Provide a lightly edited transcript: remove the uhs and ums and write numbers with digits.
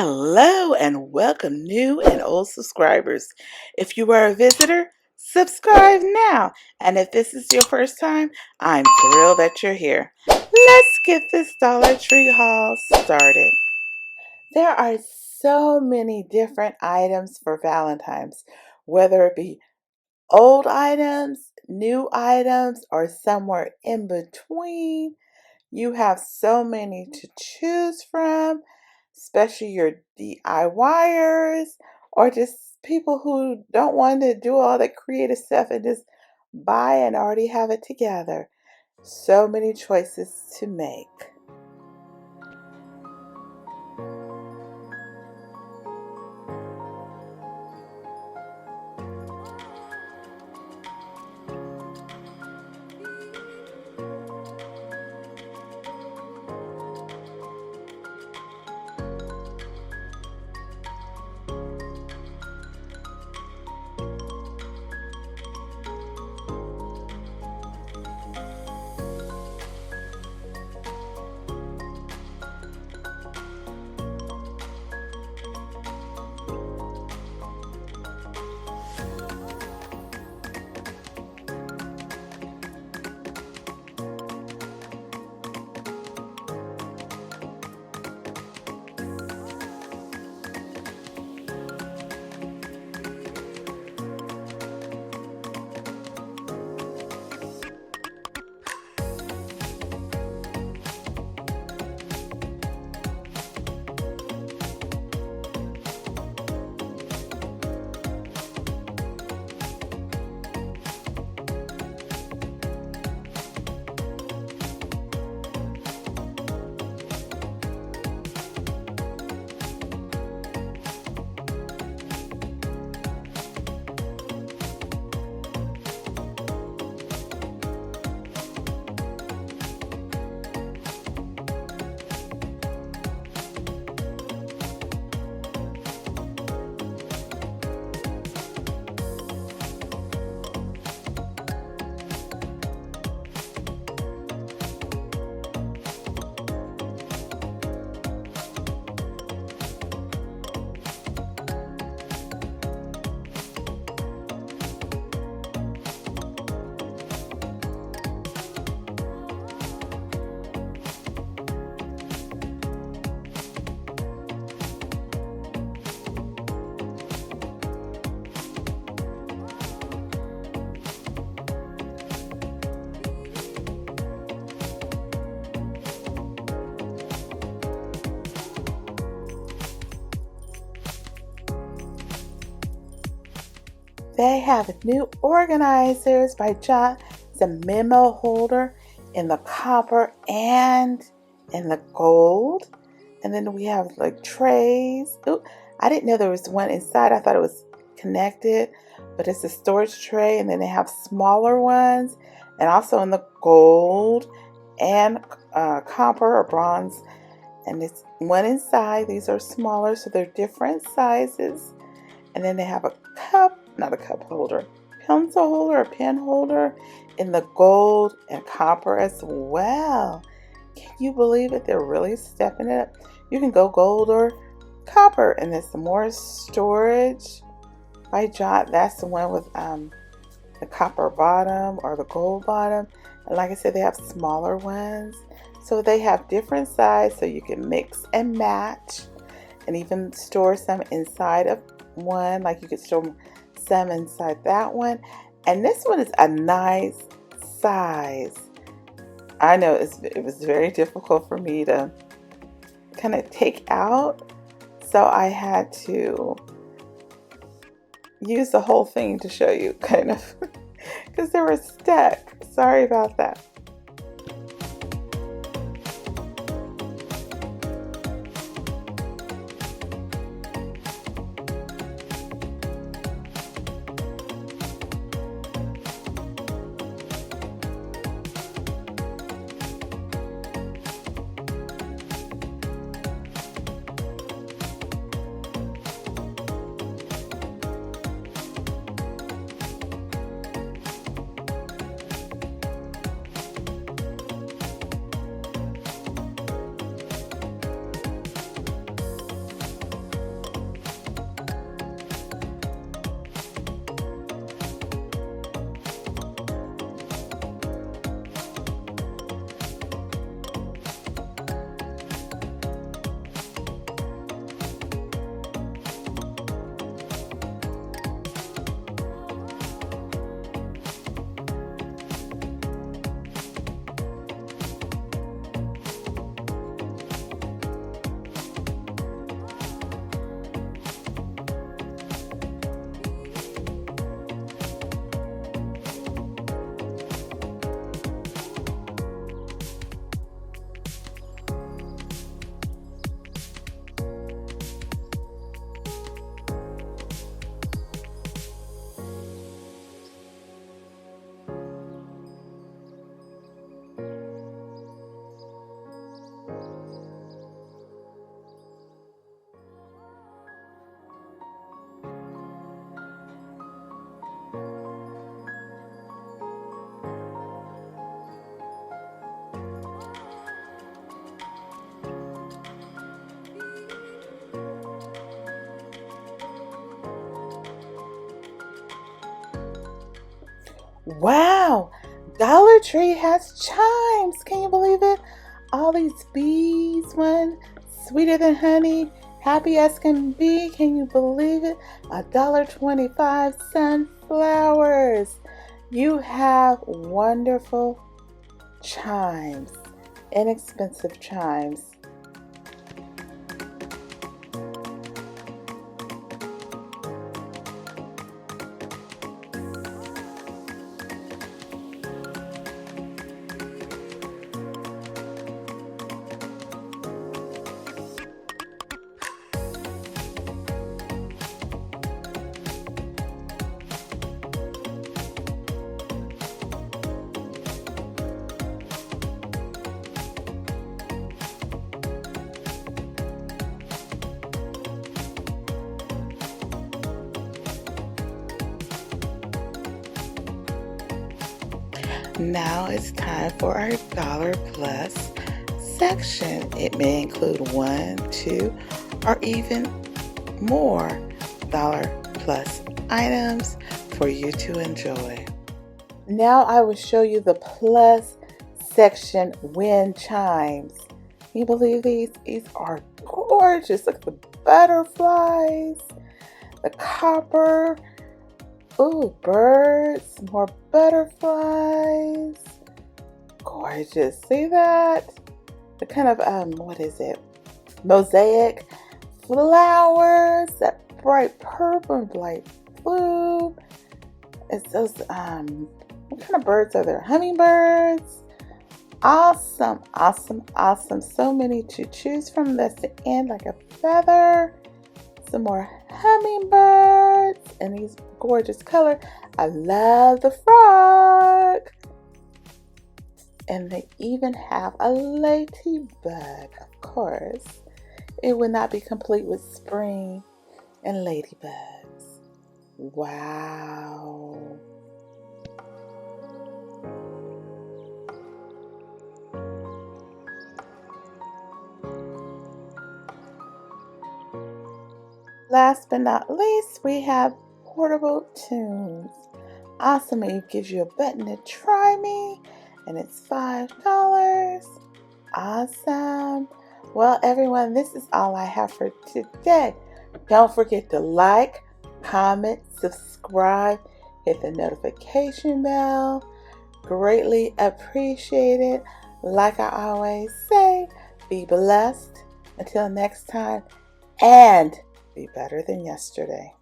Hello and welcome, new and old subscribers. If you are a visitor, subscribe now. And if this is your first time, I'm thrilled that you're here. Let's get this Dollar Tree haul started. There are so many different items for Valentine's, whether it be old items, new items, or somewhere in between. You have so many to choose from, especially your DIYers or just people who don't want to do all the creative stuff and just buy and already have it together. So many choices to make. They have new organizers by Jot. It's a memo holder in the copper and in the gold. And then we have like trays. Ooh, I didn't know there was one inside. I thought it was connected, but it's a storage tray. And then they have smaller ones and also in the gold and copper or bronze. And it's one inside. These are smaller, so they're different sizes. And then they have a cup, not a cup holder, pencil holder or pen holder in the gold and copper as well. Can you believe it? They're really stepping it up. You can go gold or copper, and there's some more storage by Jot. That's the one with the copper bottom or the gold bottom. And like I said, they have smaller ones. So they have different sizes so you can mix and match and even store some inside of one, like you could store some inside that one. And this one is a nice size. I know it was very difficult for me to kind of take out, so I had to use the whole thing to show you kind of because they were stuck. Sorry about that. Wow! Dollar Tree has chimes. Can you believe it? All these bees, one sweeter than honey, happy as can be. Can you believe it? $1.25 sunflowers. You have wonderful chimes, inexpensive chimes. Now it's time for our dollar plus section. It may include 1, 2, or even more dollar plus items for you to enjoy. Now I will show you the plus section wind chimes. Can you believe these? These are gorgeous. Look at the butterflies, the copper. Ooh, birds, more butterflies. Gorgeous. See that? The kind of, what is it? Mosaic flowers, that bright purple and bright blue. It's those, what kind of birds are there? Hummingbirds. Awesome, awesome, awesome. So many to choose from. That's the end, like a feather. Some more hummingbirds and these gorgeous colors. I love the frog. And they even have a ladybug, of course. It would not be complete with spring and ladybugs. Wow. Last but not least, we have portable tunes. Awesome. It gives you a button to try me, and it's $5. Awesome. Well, everyone, this is all I have for today. Don't forget to like, comment, subscribe, hit the notification bell. Greatly appreciated. Like I always say, be blessed. Until next time, and be better than yesterday.